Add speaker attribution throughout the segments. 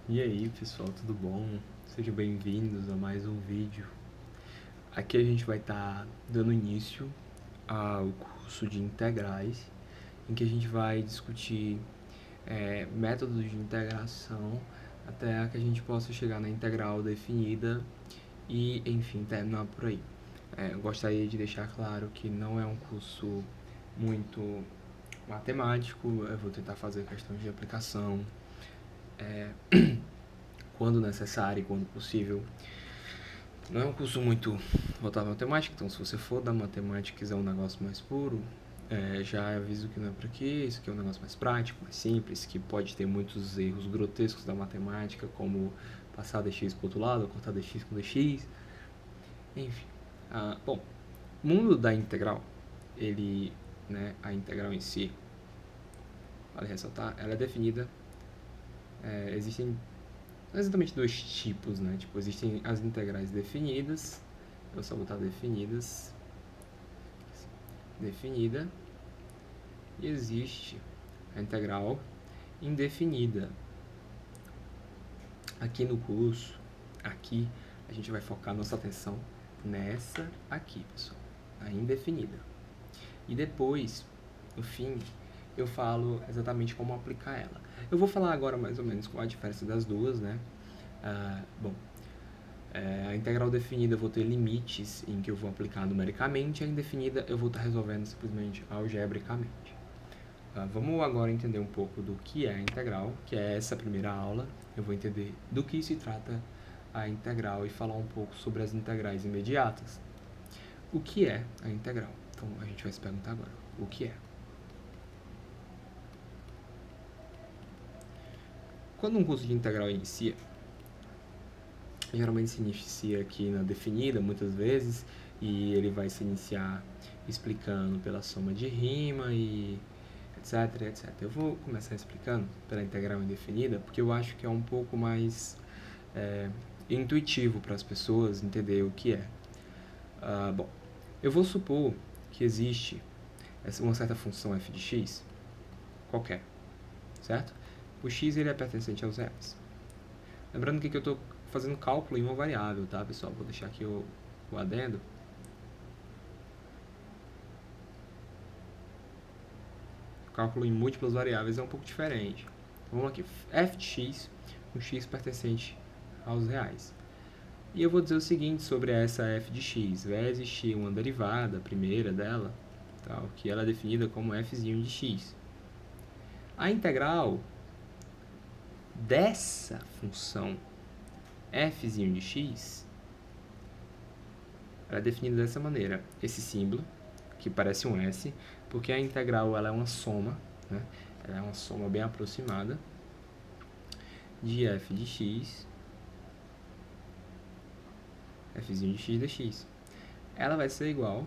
Speaker 1: E aí pessoal, tudo bom? Sejam bem-vindos a mais um vídeo. Aqui a gente vai estar dando início ao curso de integrais, em que a gente vai discutir métodos de integração até que a gente possa chegar na integral definida e, enfim, terminar por aí. Eu gostaria de deixar claro que não é um curso muito matemático, eu vou tentar fazer questões de aplicação, quando necessário e quando possível. Não é um curso muito voltado à matemática, então se você for da matemática e quiser um negócio mais puro, já aviso que não é para aqui. Isso aqui é um negócio mais prático, mais simples, que pode ter muitos erros grotescos da matemática, como passar dx para o outro lado, ou cortar dx com dx, enfim. Bom, o mundo da integral, a integral em si, vale ressaltar, ela é definida, existem exatamente dois tipos, né? Tipo, existem as integrais definidas, eu vou só botar definidas, definida, e existe a integral indefinida. Aqui no curso, a gente vai focar nossa atenção nessa aqui, pessoal, a indefinida. E depois, no fim, eu falo exatamente como aplicar ela. Eu vou falar agora mais ou menos qual a diferença das duas, né? A integral definida eu vou ter limites em que eu vou aplicar numericamente, a indefinida eu vou estar resolvendo simplesmente algebricamente. Vamos agora entender um pouco do que é a integral, que é essa primeira aula. Eu vou entender do que se trata a integral e falar um pouco sobre as integrais imediatas. O que é a integral? Então a gente vai se perguntar agora, o que é? Quando um curso de integral inicia, geralmente se inicia aqui na definida, muitas vezes, e ele vai se iniciar explicando pela soma de rima e etc, etc. Eu vou começar explicando pela integral indefinida, porque eu acho que é um pouco mais intuitivo para as pessoas entender o que é. Bom, eu vou supor que existe uma certa função f de x, qualquer, certo? O x ele é pertencente aos reais. Lembrando que eu estou fazendo cálculo em uma variável, tá, pessoal? Vou deixar aqui o adendo. O cálculo em múltiplas variáveis é um pouco diferente. Então, vamos aqui, f de x, um x pertencente aos reais. E eu vou dizer o seguinte sobre essa f de x. Vai existir uma derivada, a primeira dela, tal, que ela é definida como fzinho de x. A integral dessa função fzinho de x, ela é definida dessa maneira. Esse símbolo, que parece um S, porque a integral ela é uma soma, né? Ela é uma soma bem aproximada de f de x, fzinho de x dx. Ela vai ser igual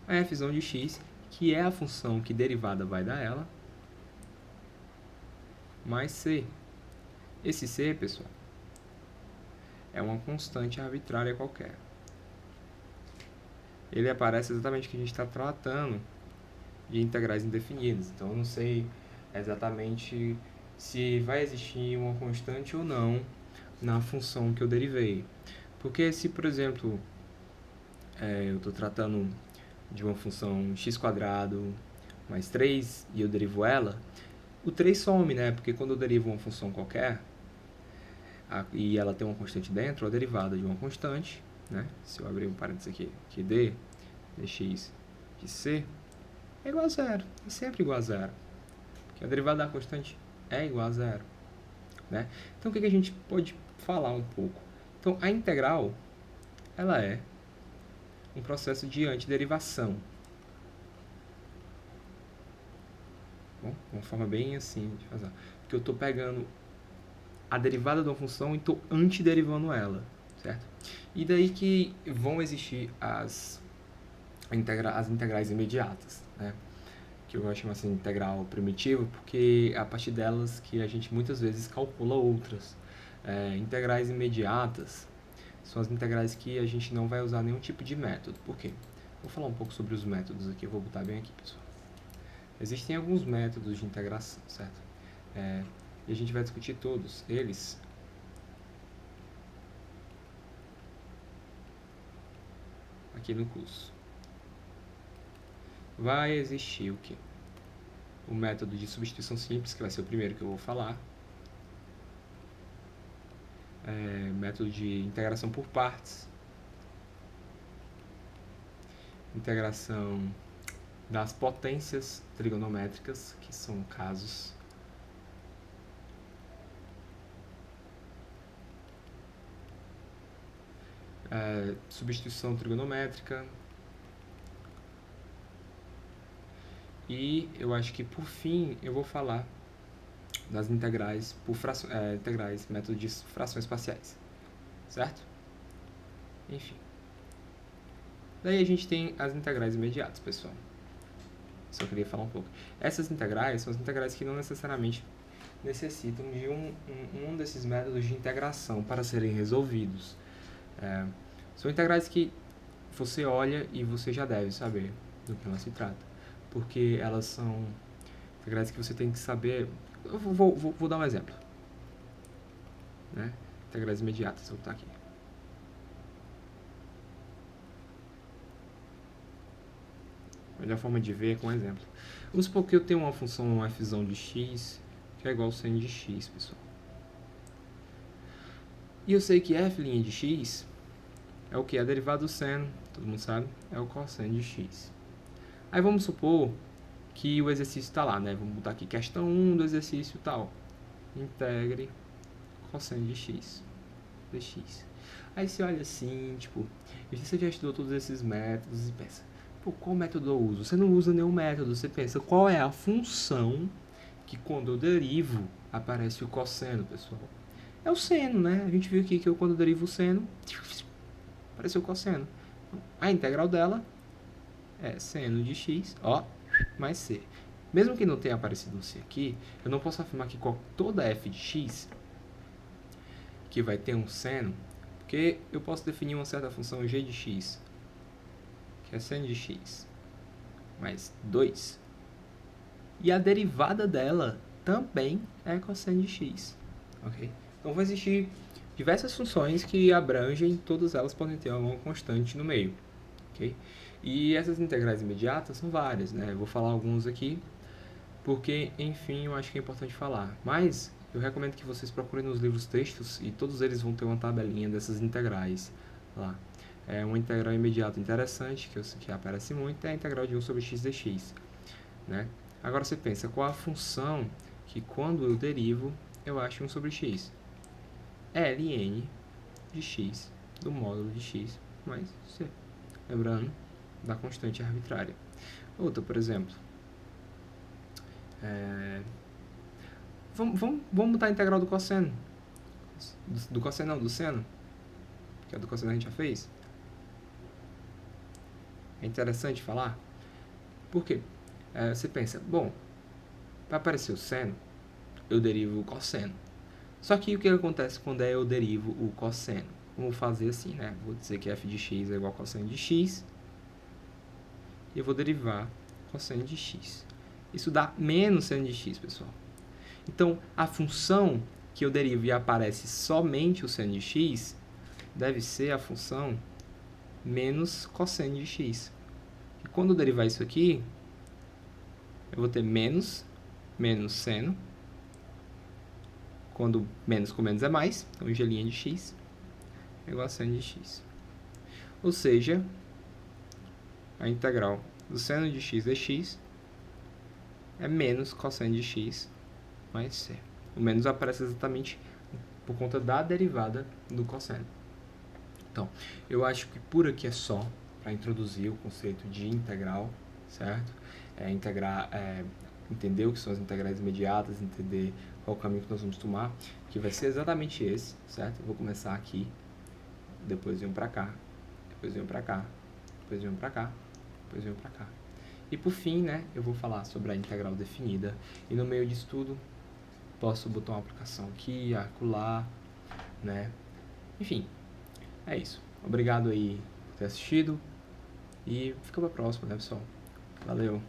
Speaker 1: a f de x, que é a função que derivada vai dar ela, mais c. Esse c, pessoal, é uma constante arbitrária qualquer. Ele aparece exatamente que a gente está tratando de integrais indefinidas. Então, eu não sei exatamente se vai existir uma constante ou não na função que eu derivei. Porque se, por exemplo, eu estou tratando de uma função x² mais 3 e eu derivo ela, o 3 some, né? Porque quando eu derivo uma função qualquer e ela tem uma constante dentro, a derivada de uma constante, né? Se eu abrir um parênteses aqui, que dx de c é igual a zero, é sempre igual a zero, porque a derivada da constante é igual a zero, né? Então, o que a gente pode falar um pouco? Então, a integral, ela é um processo de antiderivação. Bom, uma forma bem assim de fazer. Porque eu estou pegando a derivada de uma função e estou antiderivando ela, certo? E daí que vão existir as integrais imediatas, né? Que eu gosto de chamar assim de integral primitiva, porque é a partir delas que a gente muitas vezes calcula outras. Integrais imediatas são as integrais que a gente não vai usar nenhum tipo de método. Por quê? Vou falar um pouco sobre os métodos aqui, eu vou botar bem aqui, pessoal. Existem alguns métodos de integração, certo? E a gente vai discutir todos eles aqui no curso. Vai existir o quê? O método de substituição simples, que vai ser o primeiro que eu vou falar. Método de integração por partes. Integração das potências trigonométricas, que são casos. Substituição trigonométrica. E eu acho que por fim eu vou falar das integrais por integrais, método de frações parciais, certo? Enfim. Daí a gente tem as integrais imediatas, pessoal. Só queria falar um pouco. Essas integrais são as integrais que não necessariamente necessitam de um desses métodos de integração para serem resolvidos. São integrais que você olha e você já deve saber do que elas se trata, porque elas são integrais que você tem que saber. Eu vou dar um exemplo, né? Integrais imediatas, vou botar aqui. A melhor forma de ver é com um exemplo. Vamos supor que eu tenho uma função f de x que é igual ao seno de x, pessoal. E eu sei que f' de x é o que? A derivada do seno, todo mundo sabe, é o cosseno de x. Aí vamos supor que o exercício está lá, né? Vamos botar aqui questão 1 do exercício tal. Integre cosseno de x dx. Aí você olha assim, tipo, você já estudou todos esses métodos e pensa, pô, qual método eu uso? Você não usa nenhum método, você pensa, qual é a função que quando eu derivo aparece o cosseno, pessoal? É o seno, né? A gente viu aqui que eu quando derivo o seno, apareceu o cosseno. A integral dela é seno de x, ó, mais c. Mesmo que não tenha aparecido um c aqui, eu não posso afirmar que toda f de x que vai ter um seno, porque eu posso definir uma certa função g de x, que é seno de x, mais 2. E a derivada dela também é cosseno de x, ok? Então vai existir diversas funções que abrangem, todas elas podem ter alguma constante no meio, ok? E essas integrais imediatas são várias, né? Eu vou falar alguns aqui, porque, enfim, eu acho que é importante falar. Mas eu recomendo que vocês procurem nos livros textos e todos eles vão ter uma tabelinha dessas integrais lá. Uma integral imediata interessante, que aparece muito, é a integral de 1 sobre x dx, né? Agora você pensa, qual a função que quando eu derivo, eu acho 1 sobre x? ln de x do módulo de x mais c. Lembrando da constante arbitrária. Outra, por exemplo, vamos botar a integral do cosseno. Do cosseno não, do seno. Que é do cosseno a gente já fez. É interessante falar. Por quê? Você pensa, bom, para aparecer o seno, eu derivo o cosseno. Só que o que acontece quando eu derivo o cosseno? Vamos fazer assim, né? Vou dizer que f de x é igual a cosseno de x. E eu vou derivar cosseno de x. Isso dá menos seno de x, pessoal. Então, a função que eu derivo e aparece somente o seno de x deve ser a função menos cosseno de x. E quando eu derivar isso aqui, eu vou ter menos seno. Quando menos com menos é mais, então g' de x é igual a seno de x. Ou seja, a integral do seno de x dx é menos cosseno de x mais c. O menos aparece exatamente por conta da derivada do cosseno. Então, eu acho que por aqui é só para introduzir o conceito de integral, certo? Entender o que são as integrais imediatas, entender qual o caminho que nós vamos tomar, que vai ser exatamente esse, certo? Eu vou começar aqui, depois venho para cá, depois venho para cá, depois venho para cá, depois venho para cá. E por fim, né, eu vou falar sobre a integral definida, e no meio disso tudo, posso botar uma aplicação aqui, acolá, né? Enfim, é isso. Obrigado aí por ter assistido, e fica para a próxima, né, pessoal? Valeu!